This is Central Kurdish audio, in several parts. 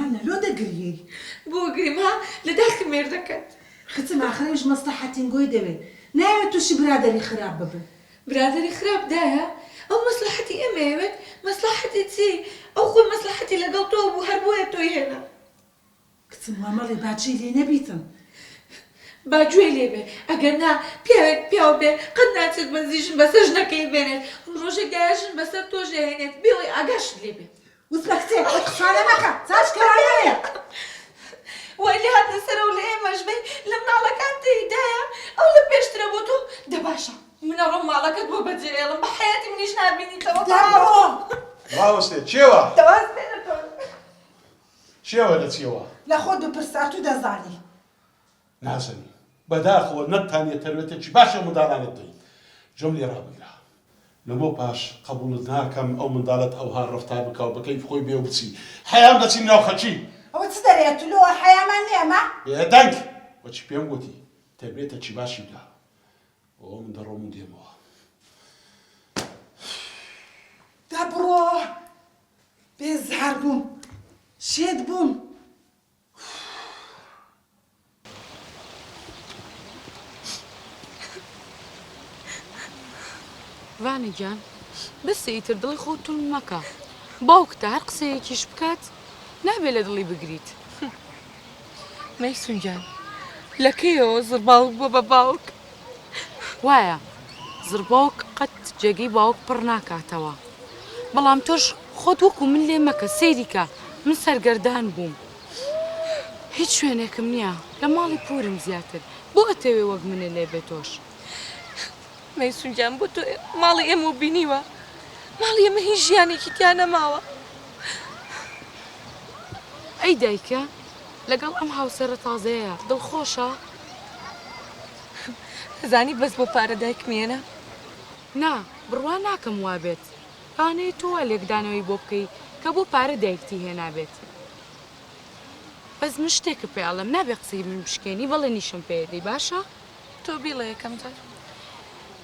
وانا لو دقري بوقري ما لداخل ميردكت ختم آخرش مصلحتي نقول دبي نايم توشي برادري خراب بابا برادري خراب دايا أو مصلحتي أمامك مصلحتي تي أو خو مصلحتي لقلتوه وهربويتو هنا ختم وامالي باجي لي نبيتن باجوي ليبي أجرنا بياو بي قد ناتت بنزيجن بسجنا كي بينت روجي جايشن بسر توجي هنت بيوي أجاش ليبي وسبكتي خاله مكا تاش كرايه واللي هاد نسر ولا إيه مجبي لمنا على كانتي هدايا أو لبيش تربوتو دباشا من أرم على كتبو بدي يلا بحياتي منيش نابيني دابو Bravo ste, čeva? تواز بينتو Čeva da čeva? لا خذوا برساتو دزالي ناسني بداخل ونتانية تربيتك باشا مداران الدين جملة رابقة لمو باش قبولناكم أو من دالت أو هار رفتار بك أو بكيف خوي بيو بتسي حيام دتي ناو خشي هو تصدري تلو حياة من نعمة يا دانك وش بيوم قوتي تربيتك باشي بلا أو من درو من ديمو دابرو بيزهر بوم شيد بوم وانی جان بس ئیتر دڵی خۆتون مەکە باوکتە هەر قسەیەکیش بکات نابێ لە دڵی بگریت مەیسون جان لەکەیەوە زرباوک بۆ بە باوک وایە زرباوک قەت جێگەی باوک پڕ ناکاتەوە بەڵام تۆش خۆت وەکو من لێ مەکە سەیریکە من سەرگەردان بووم هیچ شوێنێکم نییە لە ماڵی پورم زیاتر بۆ ئەتەوێ وەک منە لێ بێتۆش مەیسون جان بۆ تۆ ماڵی ئێمە بینیوە ماڵی ئێمە هیچ ژیانێکی تیا نەماوە ئەی دایکە لەگەڵ ئەم هاوسەرە تازەیە دڵخۆشە زانی بەس بۆ پارە دایکمێنە نا بڕوا ناکەم وابێت ئانەی تۆوە لێکدانەوەی بۆ بکەی کە بۆ پارە دایکتی هێنابێت بەس من شتێکە پێڵم نابێ قسەی من بشکێنی بەڵێ نیشم پێدەی باشە تۆ بیڵێ یەکەم جار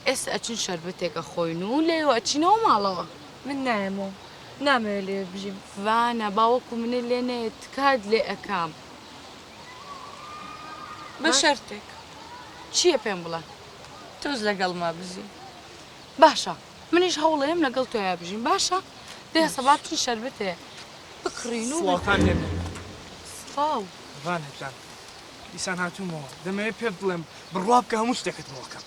ئێستا ئەچین شەربەتێکە خۆین و لێوە ئەچینەوە ماڵەوە من نایەمەوە نامەوێت لێ بژیم وانە باوەکو منە لێ نێت کات لێ ئەکام بە شەرتێک چییە پێم بڵێ تۆز لەگەڵ ما بژی باشە منیش هەوڵەیەم لەگەڵ تۆیا بژین باشە دێ سەبات چین شەربەتێ بکڕین و سڵاوتان لێبێ سڵاو ڤانەجان دیسان هاتوومەوە دەمەوێت پێ بڵێم بڕوا بکە هەموو شتێکت بۆکەم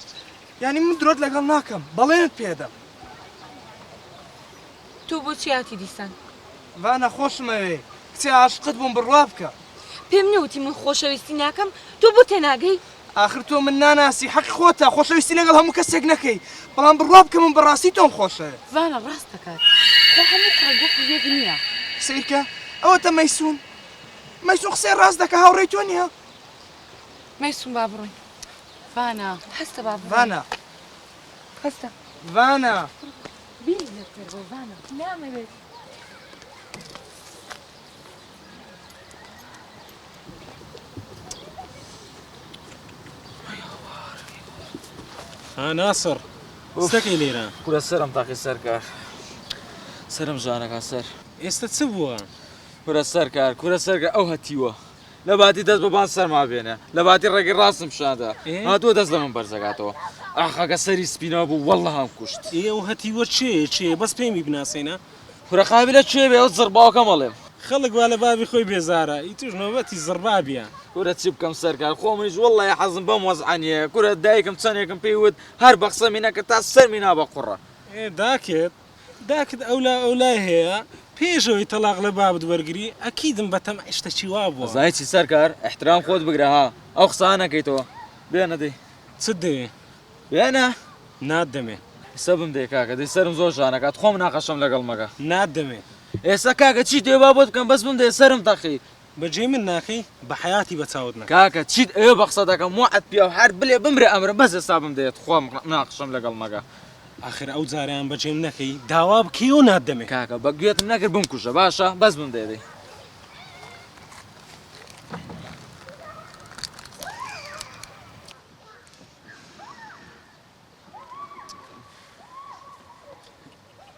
یعنی من درۆت لەگەڵ ناکەم بەڵێنت پێدەم تۆ بۆچی هاتی دیسان ڤانە خۆشمەوێ کچێ عاشقت بووم بڕوا بکە پێم نەوتی من خۆشەویستی ناکەم تۆ بۆ تێناگەی آخر تۆ من ناناسی حەق خۆتە خۆشەویستی لەگەڵ هەموو کەسێک نەکەی بەڵام بڕوا بکە من بەڕاستی تۆم خۆشەوێ وانە ڕاست دەکات خۆ هەموو کڕگوڵ یەک نییە سیرکە ئەوەتە مەیسون مەیسون قسەی ڕاست دەکە هاوڕێی تۆ نییە مەیسون با بڕۆین وانە هەستە با بڕۆین ڤانە هەستە ڤانە بینی لەپێر بۆ وانە نامەوێت ها ناصر ستەکەی لێرە کورە سەرم تاقی سەرکار سرم ژانەکە سەر ئێستا چ بووە؟ کورە سەرکار کورە سەرکە ئەو هەتیوە لە باتی دەست بەبان سەرما بێنە لە باتی ڕێگەی ڕاستم شاندا هاتووە دەست لە من بەرزەکاتەوە ئاخەکە سەری سپینەوە بوو وەڵڵە هەم کوشت ئێوە هەتیوە چێ بەس پێمی بناسێنە کورە قابلە کوێ بێ ئەو زڕباوەکە مەڵێم خەڵک وا لە بابی خۆی بێزارە ئیتوش نۆبەتی زڕبابیە کورە چی بکەم سەرکار خۆ منیش وەڵڵی حەزم بەم وەزعانیە کورە دایکم چەندێکم پێی وت هەر بە قسە مینەکە تا سەرمی نا بە قوڕە داکت ئەولای هەیە پێشەوەی تەلاق لە بابت وەرگری ئەکیدم بەتەم ئشتەچی وا بووە زای چی سەرکار احترام خۆت بگرە ها ئەو قسە نەکەیتەوە بێنە دەی چت دەوێ بێنە نادەمێ سەبم دێ کاکە دەی سرم زۆر ژانەکات خۆم ناقەشەم لەگەڵ مەگە نادەمێ ئێستا کاکە چیت ئێوە بۆت بکەم بەس بم دێ سرم تەقی بەجێ من ناکەی بە حیاتی بە چاوت نەکە کاکە چیت ئێوە بە قسە دەکەم وعد پیا و هەر بلێ بمرێ ئەمرە بەس ئێستا بم دێت خۆم ناقەشەم لەگەڵ مەگە آخر ئەو جاریان بەجێم نەکەی داوا بکەی و نادەمێ کاکە بە گوێتم نەکرد بمکوژە باشە بەس بم دێدەی